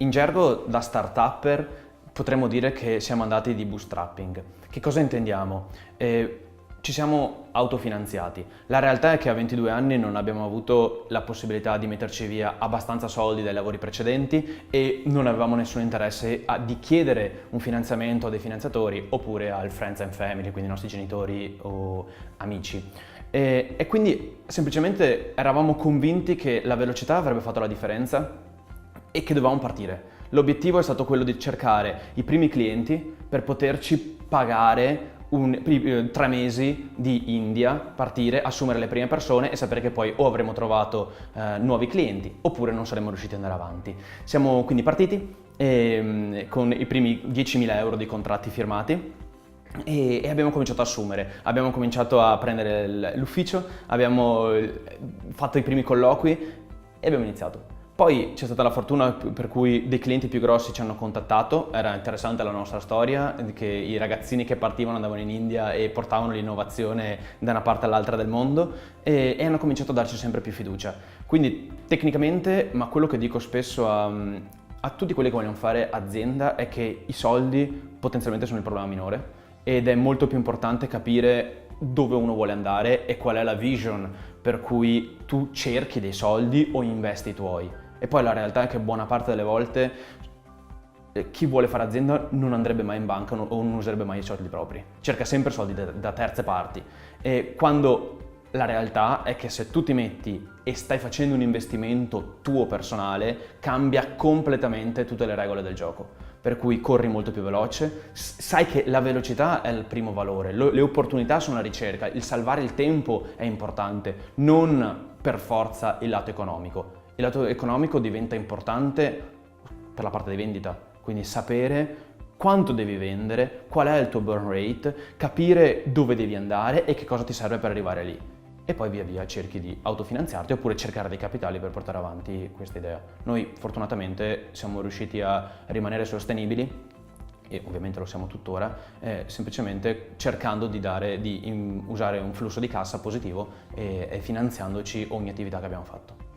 In gergo da start-upper potremmo dire che siamo andati di bootstrapping. Che cosa intendiamo? Ci siamo autofinanziati. La realtà è che a 22 anni non abbiamo avuto la possibilità di metterci via abbastanza soldi dai lavori precedenti e non avevamo nessun interesse di chiedere un finanziamento a dei finanziatori oppure al friends and family, quindi i nostri genitori o amici. E quindi semplicemente eravamo convinti che la velocità avrebbe fatto la differenza e che dovevamo partire. L'obiettivo è stato quello di cercare i primi clienti per poterci pagare 3 mesi di India, partire, assumere le prime persone e sapere che poi o avremmo trovato nuovi clienti oppure non saremmo riusciti ad andare avanti. Siamo quindi partiti con i primi 10.000 euro di contratti firmati e abbiamo cominciato ad assumere, abbiamo cominciato a prendere l'ufficio, abbiamo fatto i primi colloqui e abbiamo iniziato. Poi c'è stata la fortuna per cui dei clienti più grossi ci hanno contattato, era interessante la nostra storia, che i ragazzini che partivano andavano in India e portavano l'innovazione da una parte all'altra del mondo e hanno cominciato a darci sempre più fiducia. Quindi tecnicamente, ma quello che dico spesso a tutti quelli che vogliono fare azienda è che i soldi potenzialmente sono il problema minore ed è molto più importante capire dove uno vuole andare e qual è la vision per cui tu cerchi dei soldi o investi i tuoi. E poi la realtà è che buona parte delle volte chi vuole fare azienda non andrebbe mai in banca o non userebbe mai i soldi propri. Cerca sempre soldi da terze parti. E quando la realtà è che se tu ti metti e stai facendo un investimento tuo personale, cambia completamente tutte le regole del gioco. Per cui corri molto più veloce, sai che la velocità è il primo valore, le opportunità sono la ricerca, il salvare il tempo è importante, non per forza il lato economico. Il lato economico diventa importante per la parte di vendita, quindi sapere quanto devi vendere, qual è il tuo burn rate, capire dove devi andare e che cosa ti serve per arrivare lì. E poi via via cerchi di autofinanziarti oppure cercare dei capitali per portare avanti questa idea. Noi fortunatamente siamo riusciti a rimanere sostenibili e ovviamente lo siamo tuttora, semplicemente cercando di usare un flusso di cassa positivo e finanziandoci ogni attività che abbiamo fatto.